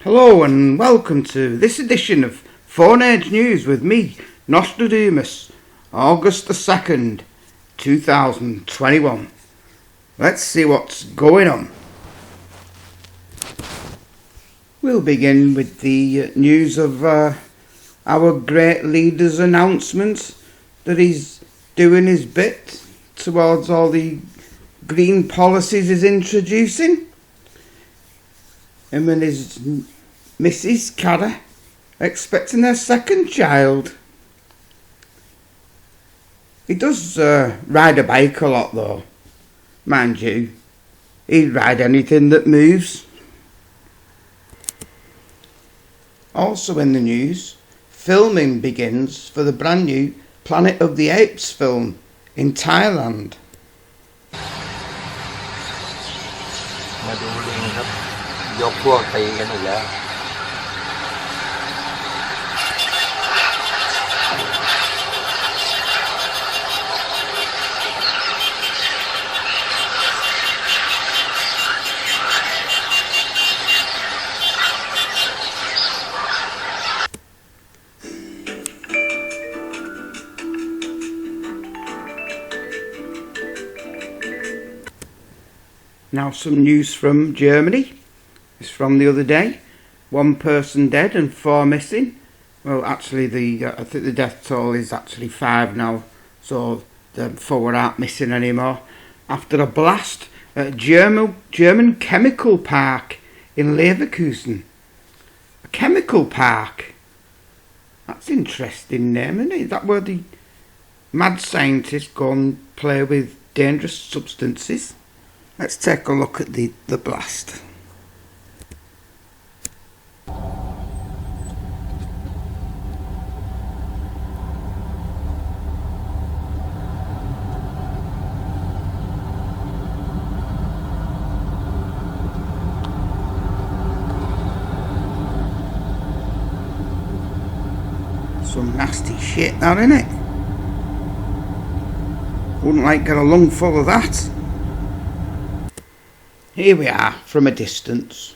Hello and welcome to this edition of Phone Age News with me, Nostradamus, August the 2nd, 2021. Let's see what's going on. We'll begin with the news of our great leader's announcement that he's doing his bit towards all the green policies he's introducing. Him and his Mrs. Cara expecting their second child. He does ride a bike a lot though. Mind you, he'd ride anything that moves. Also in the news, filming begins for the brand new Planet of the Apes film in Thailand. มาดูลิงครับยกพวกตีกันอีกแล้ว Now some news from Germany. It's from the other day. 1 person dead and 4 missing. Well, actually, I think the death toll is actually 5 now, so the 4 aren't missing anymore. After a blast at a German chemical park in Leverkusen. A chemical park. That's an interesting name, isn't it? Is that where the mad scientists go and play with dangerous substances? Let's take a look at the blast. Some nasty shit, that, innit? Wouldn't like to get a lung full of that. Here we are from a distance.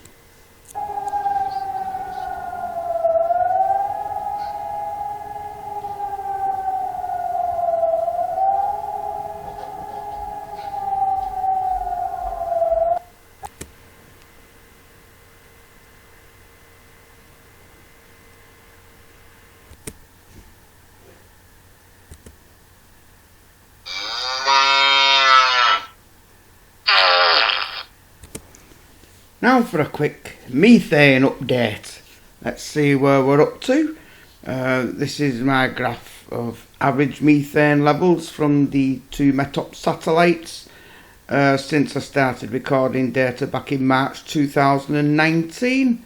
Now for a quick methane update. Let's see where we're up to. This is my graph of average methane levels from the 2 METOP satellites since I started recording data back in March 2019.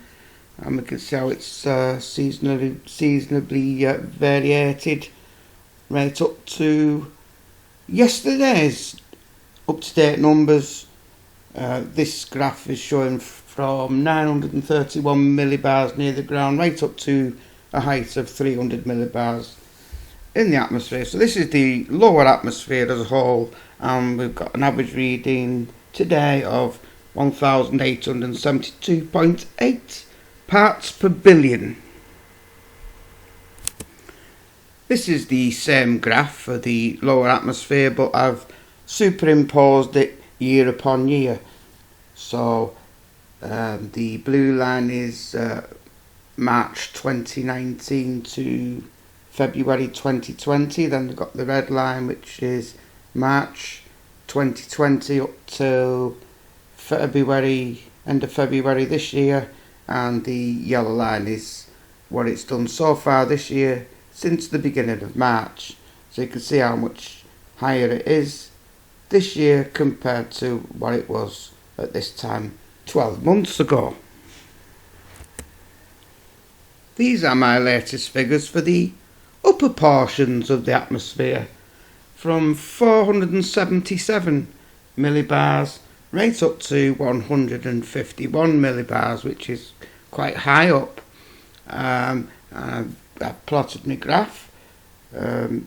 And we can see how it's seasonably variated right up to yesterday's up-to-date numbers. This graph is showing from 931 millibars near the ground right up to a height of 300 millibars in the atmosphere. So this is the lower atmosphere as a whole, and we've got an average reading today of 1872.8 parts per billion. This is the same graph for the lower atmosphere, but I've superimposed it year upon year. So the blue line is March 2019 to February 2020. Then we've got the red line, which is March 2020 up till February, end of February this year, and the yellow line is what it's done so far this year since the beginning of March. So you can see how much higher it is this year compared to what it was at this time 12 months ago. These are my latest figures for the upper portions of the atmosphere, from 477 millibars right up to 151 millibars, which is quite high up. I've plotted my graph. The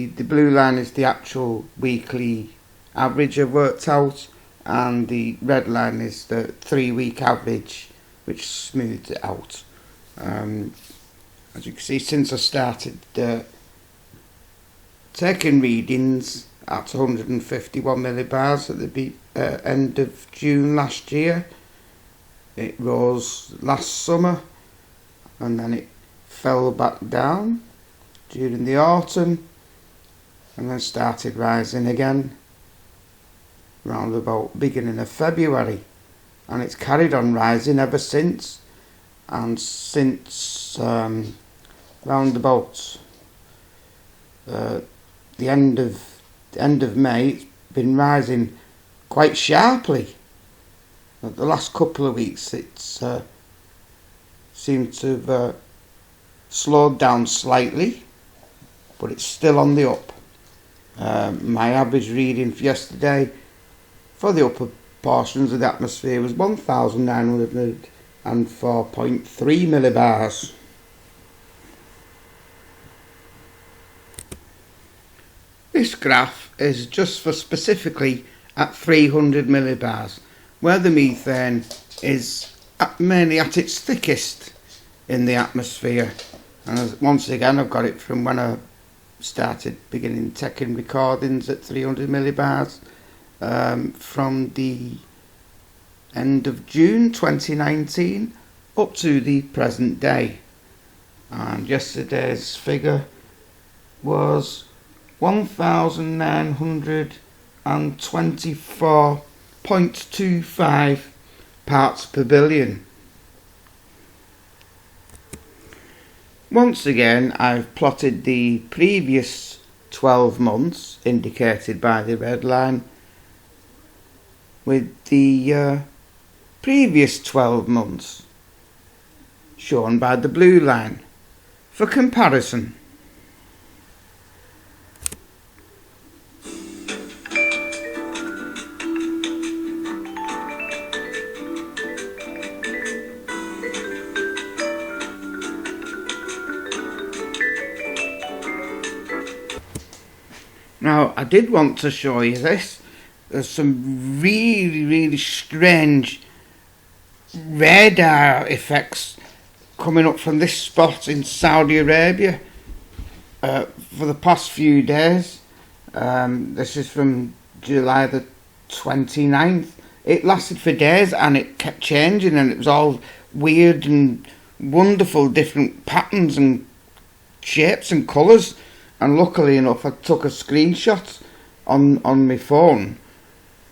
blue line is the actual weekly average I've worked out, and the red line is the 3-week average which smooths it out. As you can see, since I started taking readings at 151 millibars at the end of June last year, it rose last summer and then it fell back down during the autumn and then started rising again round about beginning of February, and it's carried on rising ever since. And since round about the end of May, it's been rising quite sharply. The last couple of weeks it's seemed to have slowed down slightly, but it's still on the up. My average reading for yesterday for the upper portions of the atmosphere was 1904.3 millibars. This graph is just for specifically at 300 millibars, where the methane is mainly at its thickest in the atmosphere. And once again, I've got it from when I started taking recordings at 300 millibars from the end of June 2019 up to the present day. And yesterday's figure was 1924.25 parts per billion. Once again, I've plotted the previous 12 months, indicated by the red line, with the previous 12 months, shown by the blue line, for comparison. Now, I did want to show you this. There's some really strange radar effects coming up from this spot in Saudi Arabia for the past few days. This is from July the 29th. It lasted for days and it kept changing, and it was all weird and wonderful different patterns and shapes and colours. And luckily enough, I took a screenshot on my phone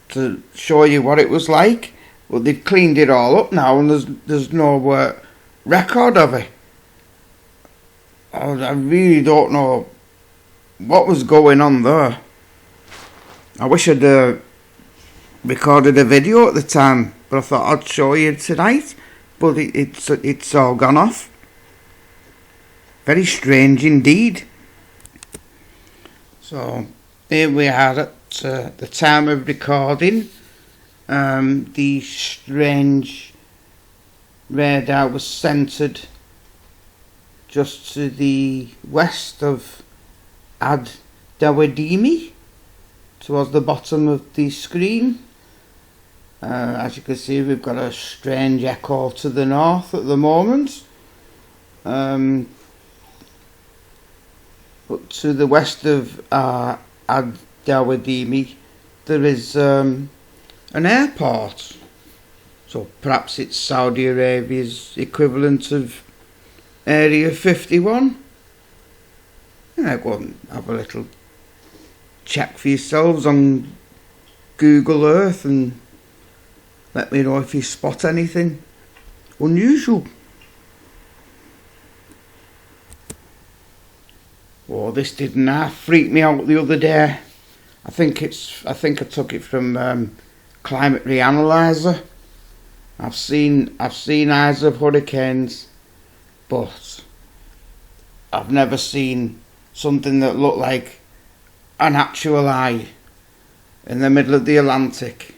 to show you what it was like. Well, they've cleaned it all up now, and there's no record of it. I really don't know what was going on there. I wish I'd recorded a video at the time, but I thought I'd show you tonight. But it's all gone off. Very strange indeed. So here we are at the time of recording. The strange radar was centred just to the west of Ad Dawadimi, towards the bottom of the screen. As you can see, we've got a strange echo to the north at the moment. But to the west of Ad Dawadimi, there is an airport. So perhaps it's Saudi Arabia's equivalent of Area 51. Go and have a little check for yourselves on Google Earth and let me know if you spot anything unusual. Oh, this didn't half freak me out the other day. I think I took it from Climate Reanalyzer. I've seen eyes of hurricanes, but I've never seen something that looked like an actual eye in the middle of the Atlantic.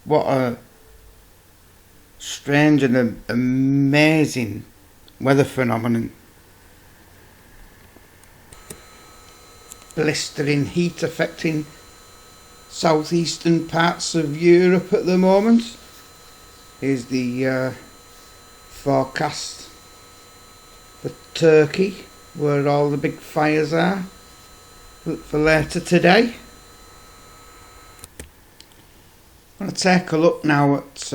What a strange and amazing weather phenomenon. Blistering heat affecting southeastern parts of Europe at the moment. is the forecast for Turkey, where all the big fires are for later today. I'm going to take a look now at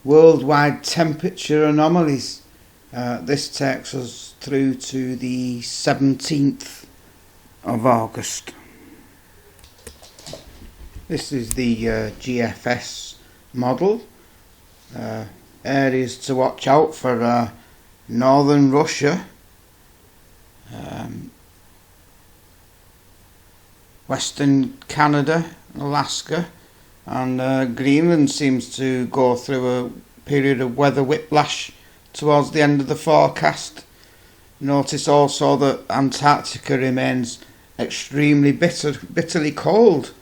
worldwide temperature anomalies. This takes us through to the 17th of August. This is the GFS model. Areas to watch out for northern Russia, western Canada, Alaska, and Greenland seems to go through a period of weather whiplash towards the end of the forecast. Notice also that Antarctica remains extremely bitterly cold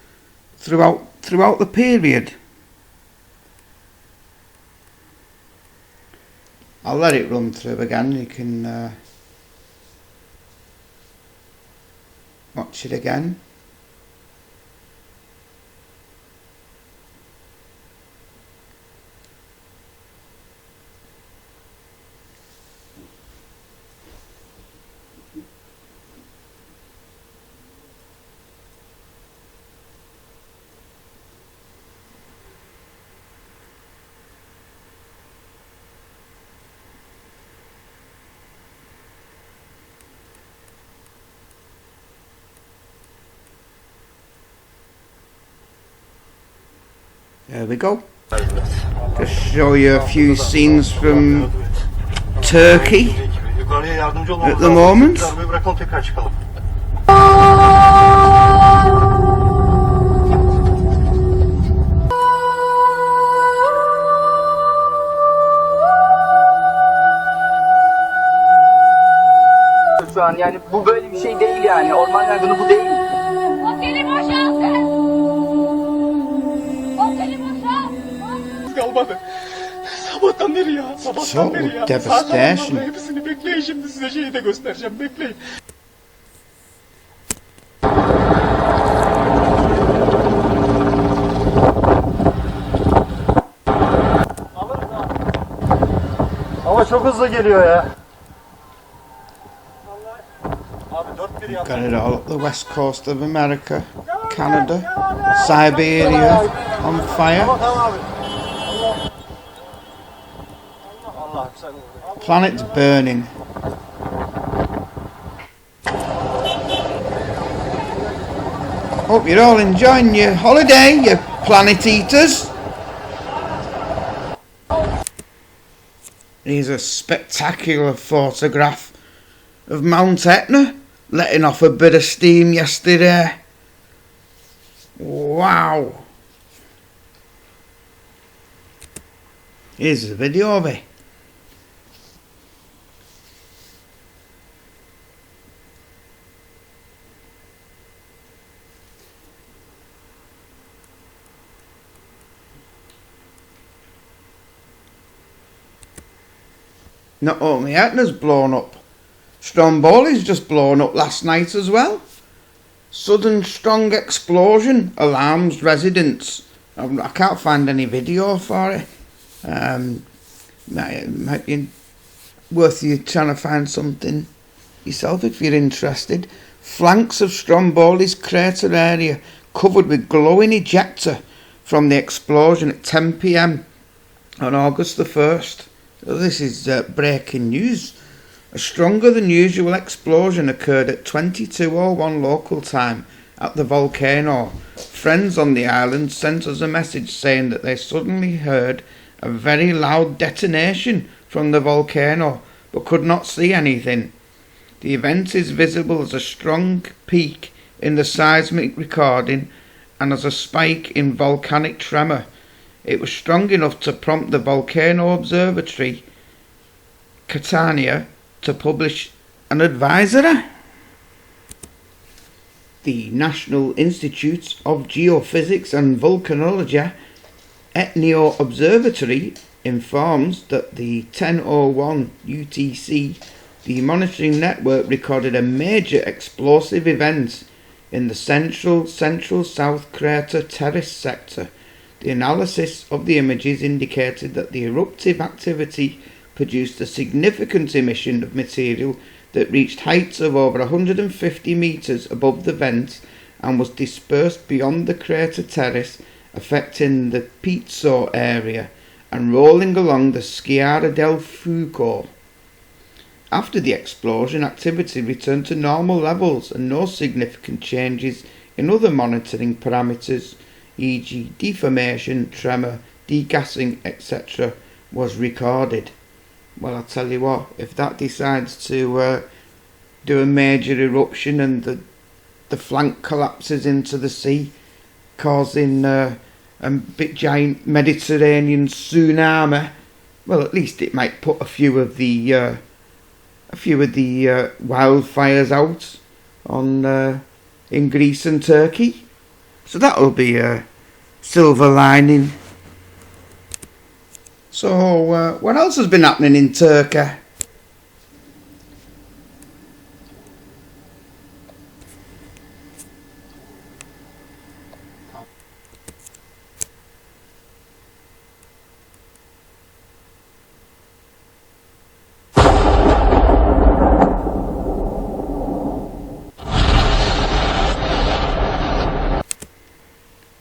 throughout the period. I'll let it run through again. You can watch it again. There we go. Just show you a few scenes from Turkey at the moment. Şu an yani bu böyle bir şey değil yani. Orman yangını bu değil. Oteli boşaltın. Oteli boşalt. Kalmadı. Sabahtan beri ya. Sabahtan beri ya. Devastation. Zaten hepsini bekleyin, şimdi size şeyi de göstereceğim. Bekleyin. Hava çok hızlı geliyor ya. Got it all up the west coast of America, Canada, Siberia on fire. Planet's burning. Hope you're all enjoying your holiday, you planet eaters. Here's a spectacular photograph of Mount Etna letting off a bit of steam yesterday. Wow. Here's a video of it. Not only Etna's blown up, Stromboli's just blown up last night as well. Sudden strong explosion alarms residents. I can't find any video for it. Might be worth you trying to find something yourself if you're interested. Flanks of Stromboli's crater area covered with glowing ejecta from the explosion at 10 p.m. on August the 1st. This is breaking news. A stronger than usual explosion occurred at 22:01 local time at the volcano. Friends on the island sent us a message saying that they suddenly heard a very loud detonation from the volcano but could not see anything. The event is visible as a strong peak in the seismic recording and as a spike in volcanic tremor. It was strong enough to prompt the Volcano Observatory, Catania, to publish an advisory. The National Institute of Geophysics and Volcanology Etneo Observatory informs that the 10:01 UTC, the monitoring network recorded a major explosive event in the central south crater terrace sector. The The analysis of the images indicated that the eruptive activity produced a significant emission of material that reached heights of over 150 metres above the vent and was dispersed beyond the crater terrace, affecting the Pizzo area and rolling along the Sciara del Fuoco. After the explosion, activity returned to normal levels and no significant changes in other monitoring parameters, e.g. deformation, tremor, degassing, etc. was recorded. Well, I'll tell you what, if that decides to do a major eruption and the flank collapses into the sea, causing a big giant Mediterranean tsunami, well, at least it might put a few of the wildfires out on in Greece and Turkey. So that'll be a silver lining. So what else has been happening in Turkey?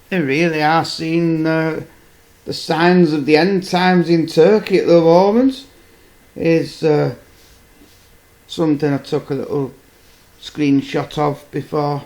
They really are seeing the signs of the end times in Turkey at the moment. Is something I took a little screenshot of before.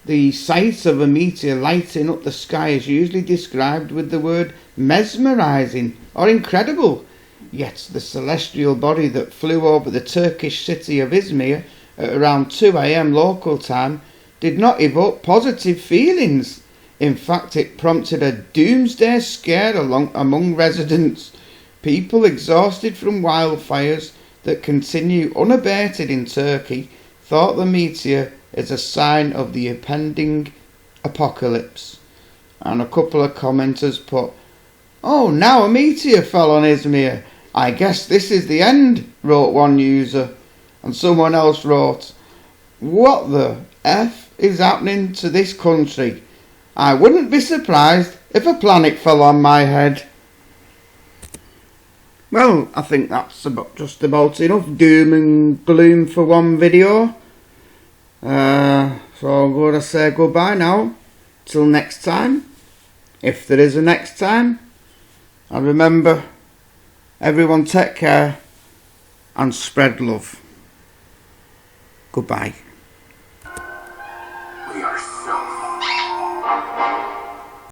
The sight of a meteor lighting up the sky is usually described with the word mesmerising or incredible. Yet the celestial body that flew over the Turkish city of Izmir at around 2 a.m. local time did not evoke positive feelings. In fact, it prompted a doomsday scare among residents. People exhausted from wildfires that continue unabated in Turkey thought the meteor is a sign of the impending apocalypse. And a couple of commenters put, "Oh, now a meteor fell on Izmir. I guess this is the end," wrote one user. And someone else wrote, "What the F is happening to this country? I wouldn't be surprised if a planet fell on my head." Well, I think that's just about enough doom and gloom for one video. So I'm going to say goodbye now. Till next time. If there is a next time. And remember, everyone take care and spread love. Goodbye.